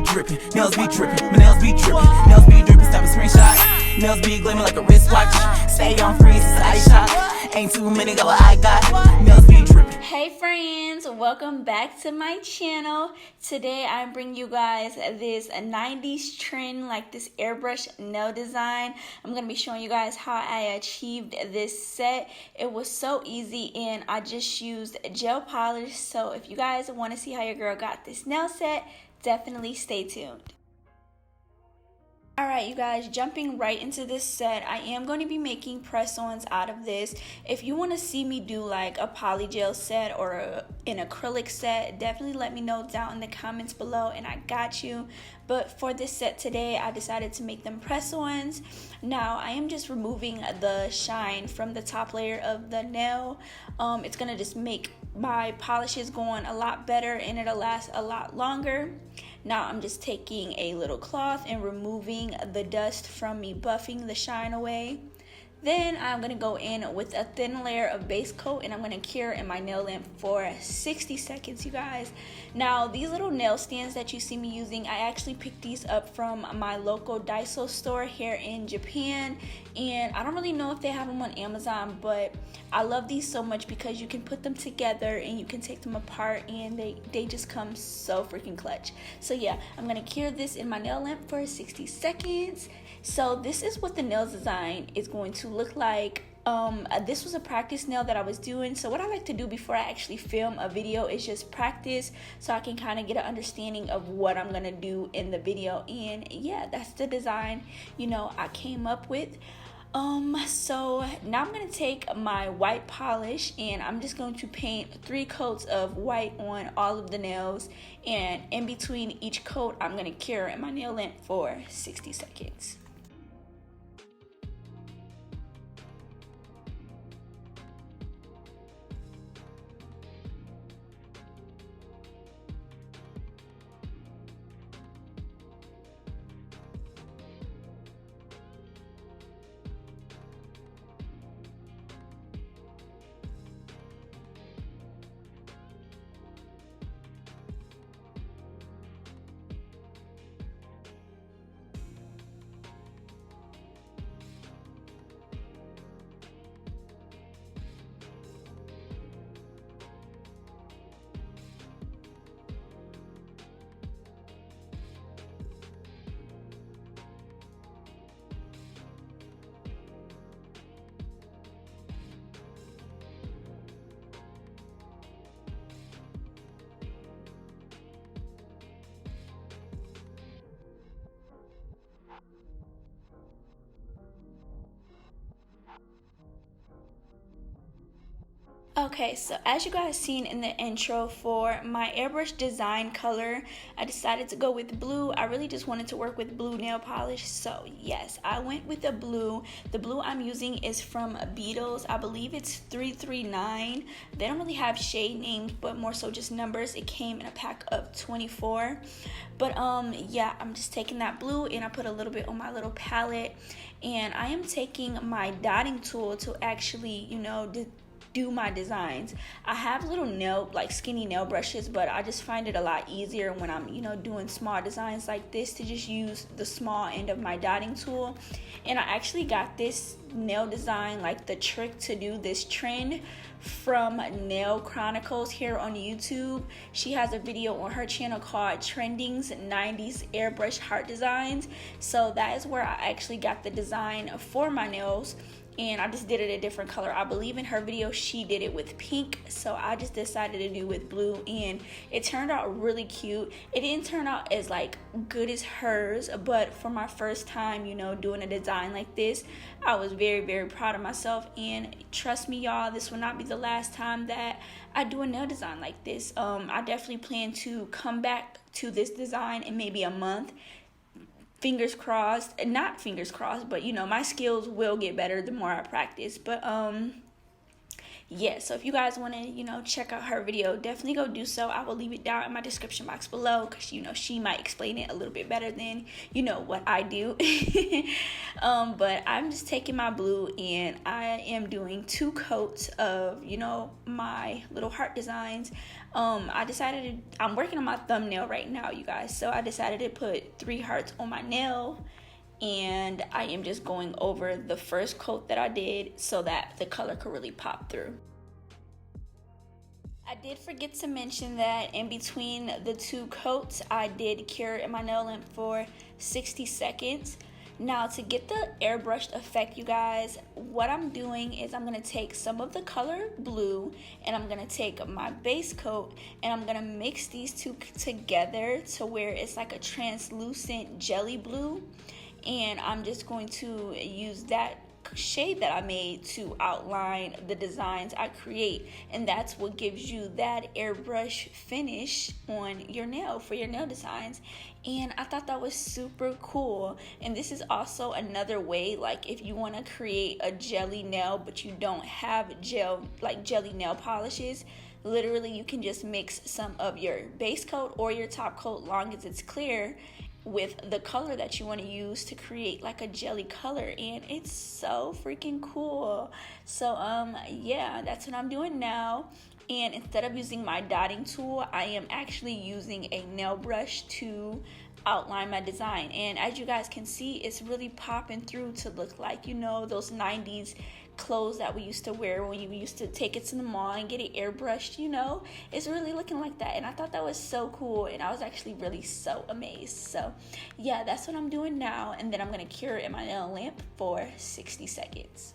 be dripping, nails be dripping, my nails be dripping, nails be dripping, snap a screenshot. Nails be gleaming like a wristwatch. Stay on freeze, it's ice shot. Ain't too many go I got. Nails be dripping. Hey friends, welcome back to my channel. Today I'm bringing you guys this 90s trend, like this airbrush nail design. I'm going to be showing you guys how I achieved this set. It was so easy and I just used gel polish. So if you guys want to see how your girl got this nail set, definitely stay tuned. Alright you guys, jumping right into this set, I am going to be making press-ons out of this. If you want to see me do like a poly gel set or an acrylic set, definitely let me know down in the comments below and I got you. But for this set today, I decided to make them press-ons. Now, I am just removing the shine from the top layer of the nail. It's going to just make my polishes going a lot better and it'll last a lot longer. Now I'm just taking a little cloth and removing the dust from me buffing the shine away. Then I'm going to go in with a thin layer of base coat and I'm going to cure in my nail lamp for 60 seconds, you guys. Now, these little nail stands that you see me using, I actually picked these up from my local Daiso store here in Japan. And I don't really know if they have them on Amazon, but I love these so much because you can put them together and you can take them apart and they just come so freaking clutch. So yeah, I'm going to cure this in my nail lamp for 60 seconds. So this is what the nail design is going to look like. This was a practice nail that I was doing. So what I like to do before I actually film a video is just practice so I can kind of get an understanding of what I'm going to do in the video. And yeah, that's the design, you know, I came up with. So now I'm going to take my white polish and I'm just going to paint 3 coats of white on all of the nails, and in between each coat I'm going to cure in my nail lamp for 60 seconds. Okay, so as you guys seen in the intro, for my airbrush design color, I decided to go with blue. I really just wanted to work with blue nail polish, so yes, I went with the blue. The blue I'm using is from Beetles. I believe it's 339. They don't really have shade names, but more so just numbers. It came in a pack of 24. But yeah, I'm just taking that blue and I put a little bit on my little palette, and I am taking my dotting tool to actually, you know, do my designs. I have little nail, like skinny nail brushes, but I just find it a lot easier when I'm, you know, doing small designs like this to just use the small end of my dotting tool. And I actually got this nail design, like the trick to do this trend, from Nail Chronicles here on YouTube. She has a video on her channel called Trending's 90s Airbrush Heart Designs. So that is where I actually got the design for my nails. And I just did it a different color. I believe in her video she did it with pink, so I just decided to do with blue, and it turned out really cute. It didn't turn out as like good as hers, but for my first time, you know, doing a design like this, I was very, very proud of myself. And trust me, y'all, this will not be the last time that I do a nail design like this. I definitely plan to come back to this design in maybe a month. Fingers crossed, not fingers crossed, but you know, my skills will get better the more I practice. But yeah, so if you guys want to, check out her video, definitely go do so. I will leave it down in my description box below, because she might explain it a little bit better than what I do. But I'm just taking my blue and I am doing 2 coats of my little heart designs. I'm working on my thumbnail right now, you guys, so I decided to put 3 hearts on my nail, and I am just going over the first coat that I did so that the color could really pop through. I did forget to mention that in between the 2 coats, I did cure in my nail lamp for 60 seconds. Now, to get the airbrushed effect, you guys, what I'm doing is I'm going to take some of the color blue and I'm going to take my base coat and I'm going to mix these 2 together to where it's like a translucent jelly blue. And I'm just going to use that shade that I made to outline the designs I create, and that's what gives you that airbrush finish on your nail for your nail designs. And I thought that was super cool. And this is also another way, like if you want to create a jelly nail but you don't have jelly nail polishes, literally you can just mix some of your base coat or your top coat, long as it's clear, with the color that you want to use to create like a jelly color, and it's so freaking cool. So yeah, that's what I'm doing now. And instead of using my dotting tool, I am actually using a nail brush to outline my design. And as you guys can see, it's really popping through to look like those 90s clothes that we used to wear when you used to take it to the mall and get it airbrushed. It's really looking like that, and I thought that was so cool, and I was actually really so amazed. So yeah, that's what I'm doing now, and then I'm going to cure it in my nail lamp for 60 seconds.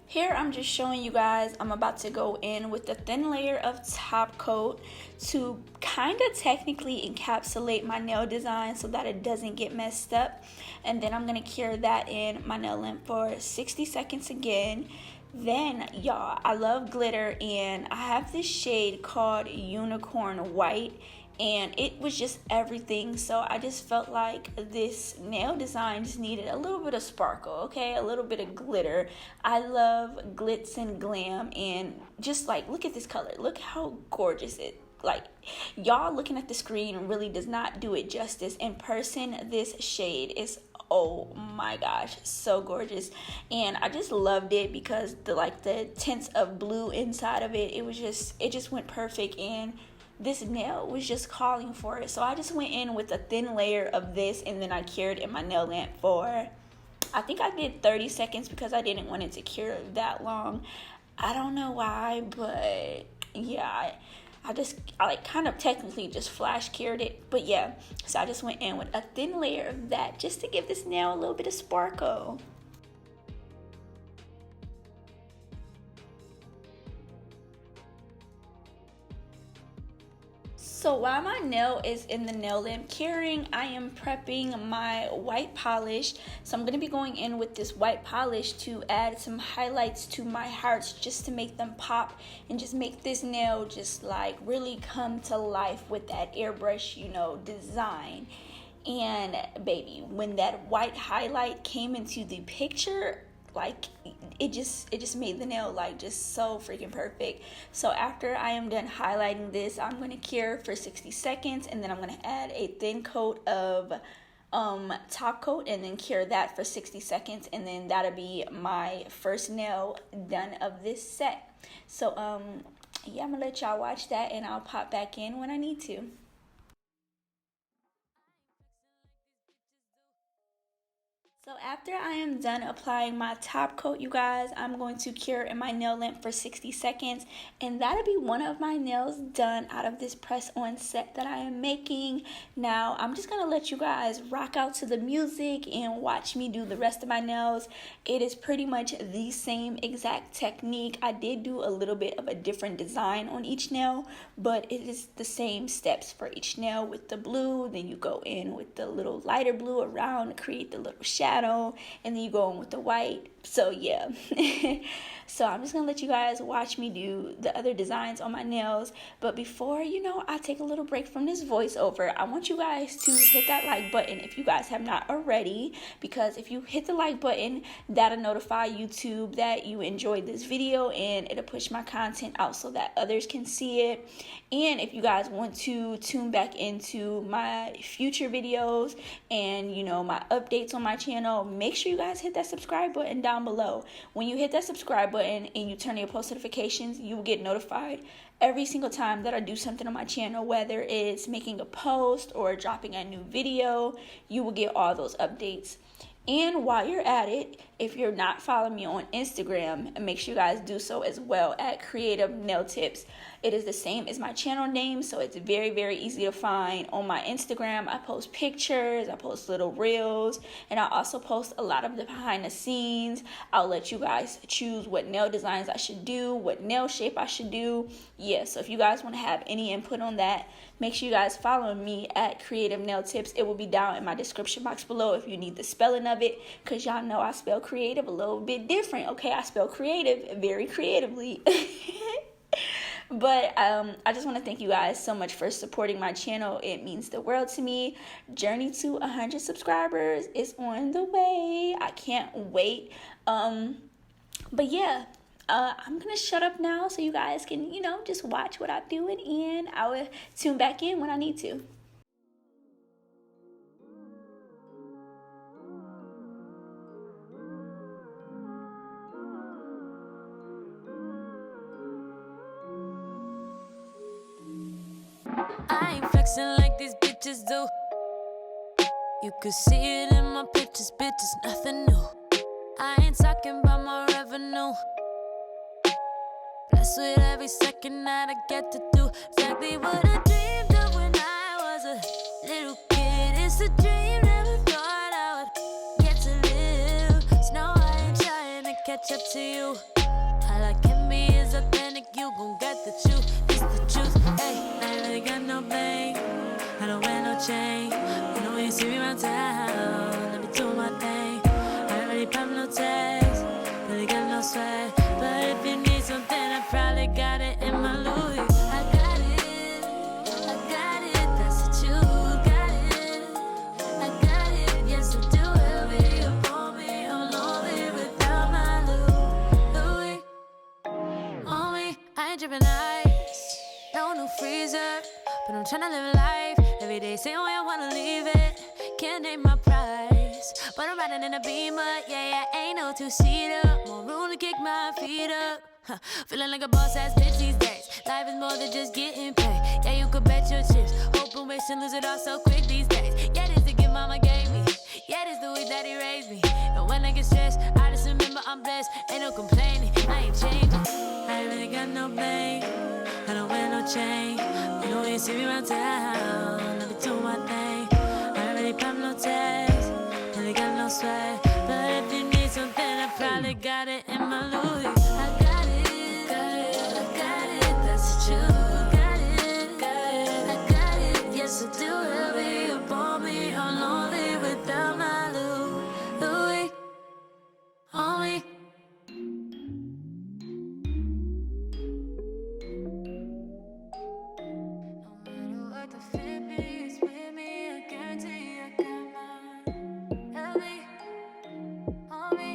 Here I'm just showing you guys, I'm about to go in with a thin layer of top coat to kind of technically encapsulate my nail design so that it doesn't get messed up. And then I'm going to cure that in my nail lamp for 60 seconds again. Then, y'all, I love glitter, and I have this shade called Unicorn White, and it was just everything. So I just felt like this nail design just needed a little bit of sparkle, okay, a little bit of glitter. I love glitz and glam, and just like, look at this color, look how gorgeous it, like, y'all looking at the screen really does not do it justice. In person, this shade is, oh my gosh, so gorgeous. And I just loved it because the tints of blue inside of it, it just went perfect, and this nail was just calling for it. So I just went in with a thin layer of this, and then I cured in my nail lamp for, I think I did 30 seconds because I didn't want it to cure that long. I don't know why, but yeah, I kind of technically just flash cured it. But yeah, so I just went in with a thin layer of that just to give this nail a little bit of sparkle. So while my nail is in the nail lamp curing, I am prepping my white polish. So I'm going to be going in with this white polish to add some highlights to my hearts, just to make them pop and just make this nail just like really come to life with that airbrush, design. And baby, when that white highlight came into the picture, like it just made the nail like just so freaking perfect. So after I am done highlighting this, I'm going to cure for 60 seconds, and then I'm going to add a thin coat of top coat and then cure that for 60 seconds, and then that'll be my first nail done of this set. So yeah, I'm gonna let y'all watch that, and I'll pop back in when I need to. So after I am done applying my top coat, you guys, I'm going to cure in my nail lamp for 60 seconds, and that'll be one of my nails done out of this press-on set that I am making. Now, I'm just going to let you guys rock out to the music and watch me do the rest of my nails. It is pretty much the same exact technique. I did do a little bit of a different design on each nail, but it is the same steps for each nail with the blue. Then you go in with the little lighter blue around to create the little shadow, and then you go in with the white So yeah. So I'm just gonna let you guys watch me do the other designs on my nails. But before, I take a little break from this voiceover, I want you guys to hit that like button if you guys have not already, because if you hit the like button, that'll notify YouTube that you enjoyed this video, and it'll push my content out so that others can see it. And if you guys want to tune back into my future videos and my updates on my channel, make sure you guys hit that subscribe button down below. When you hit that subscribe button and you turn on your post notifications, you will get notified every single time that I do something on my channel, whether it's making a post or dropping a new video. You will get all those updates. And while you're at it, if you're not following me on Instagram, make sure you guys do so as well at Creative Nail Tips. It is the same as my channel name, so it's very, very easy to find. On my Instagram, I post pictures, I post little reels, and I also post a lot of the behind the scenes. I'll let you guys choose what nail designs I should do, what nail shape I should do. Yeah, so if you guys want to have any input on that, make sure you guys follow me at Creative Nail Tips. It will be down in my description box below if you need the spelling of it, because y'all know I spell creative a little bit different. Okay, I spell creative very creatively. But I just want to thank you guys so much for supporting my channel. It means the world to me. Journey to 100 subscribers is on the way. I can't wait. But yeah, I'm going to shut up now so you guys can, just watch what I'm doing, and I will tune back in when I need to. I ain't flexing like these bitches do. You could see it in my pictures, bitches, nothing new. I ain't talking about my revenue. Blessed with every second that I get to do exactly what I dreamed of when I was a little kid. It's a dream, never thought I would get to live. So now I ain't trying to catch up to you. All I can be is authentic, you gon' get the truth. It's the truth, hey. I ain't really got no bling, I don't wear no chain. You know when you see me around town, let me do my thing. I ain't really pop no tags, really got no swag. But if you need something, I probably got it in my Louis. I got it, that's what you got it. I got it, yes I do. Every upon me, I'm lonely without my Louis on me. I ain't dripping ice, no new freezer, but I'm tryna live life every day, say when I wanna leave it. Can't name my price, but I'm riding in a Beamer, yeah, ain't no two-seater. More room to kick my feet up. Feeling like a boss ass bitch these days. Life is more than just getting paid. Yeah, you could bet your chips. Hope and wish and lose it all so quick these days. Yeah, this the gift mama gave me. Yeah, this the way daddy raised me. And when I get stressed, I just remember I'm blessed. Ain't no complaining, I ain't changing. I ain't really got no blame, I don't wear no chain. You know when you see me around town, let me do my thing. I ain't really pop no tags, really got no swag. But if you need something, I probably got it in my Louis. I got it, that's what you got it. I got it, yes I do. Heavy upon me, I'm lonely without my Louis on me. No matter what the fit me is with me, I guarantee I got my. 'Cause I got it, got it, got it, that's what you got it. I got it, yes I do. Heavy upon me, I'm lonely without my Louis on me. On me. No matter what the fit me is with me, I guarantee I got my. Heavy. On me.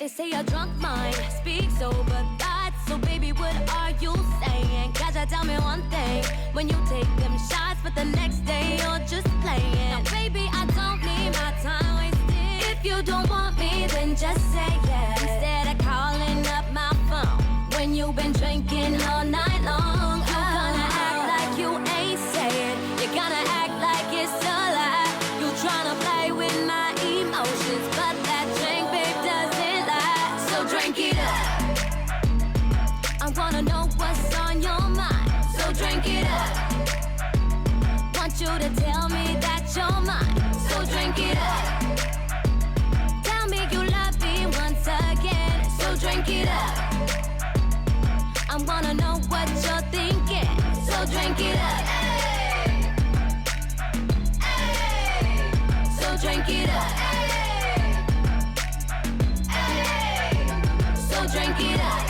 They say a drunk mind speaks over thoughts. So baby, what are you saying? Gotta tell me one thing. When you take them shots, but the next day you're just playing. Now baby, I don't need my time wasted. If you don't want me, then just say yes. Instead of calling up my phone when you've been drinking all night long. You're gonna act like you ain't saying. You're gonna act like it's a lie. You tryna play with my emotions, but that drink, babe, doesn't lie. So drink it up. I wanna know what's on your mind. So drink it up. Want you to tell me that you're mine. So drink it up. Tell me you love me once again. So drink it up. I wanna know what you're thinking. So drink it up. So drink it up. So drink it up.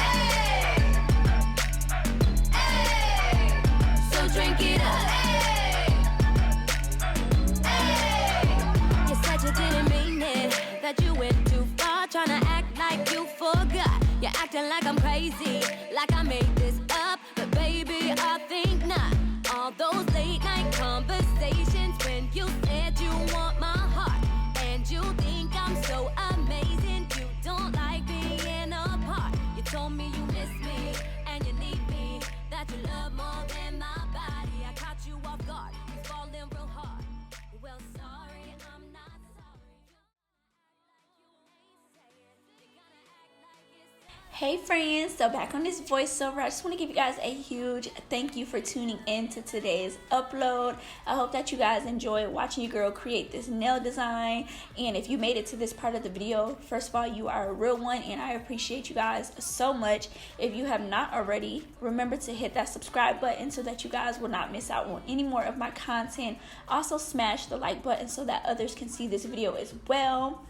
So drink it up. You said you didn't mean it, that you went too far, trying to act like you forgot. You're acting like I'm crazy, like I made this up, but baby, I think not. All those late night conversations when you said you want my heart, and you think I'm so amazing. You don't like being apart. You told me you miss me and you need me, that you love more than my body. I caught you off guard, you falling real hard. Well, sorry, I'm not Hey friends, so back on this voiceover, I just want to give you guys a huge thank you for tuning in to today's upload. I hope that you guys enjoyed watching your girl create this nail design, and if you made it to this part of the video, first of all, you are a real one and I appreciate you guys so much. If you have not already, remember to hit that subscribe button so that you guys will not miss out on any more of my content. Also smash the like button so that others can see this video as well.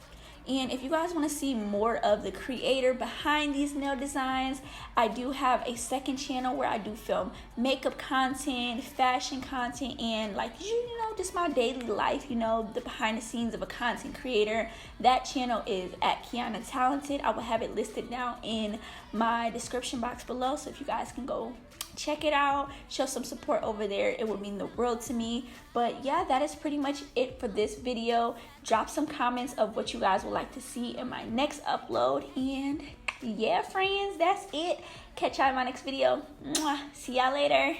And if you guys want to see more of the creator behind these nail designs, I do have a second channel where I do film makeup content, fashion content, and like, you know, just my daily life, you know, the behind the scenes of a content creator. That channel is at Keyana Talented. I will have it listed down in my description box below, so if you guys can go check it out, show some support over there, it would mean the world to me. But yeah, that is pretty much it for this video. Drop some comments of what you guys would like to see in my next upload, and yeah friends, that's it. Catch y'all in my next video. Mwah. See y'all later.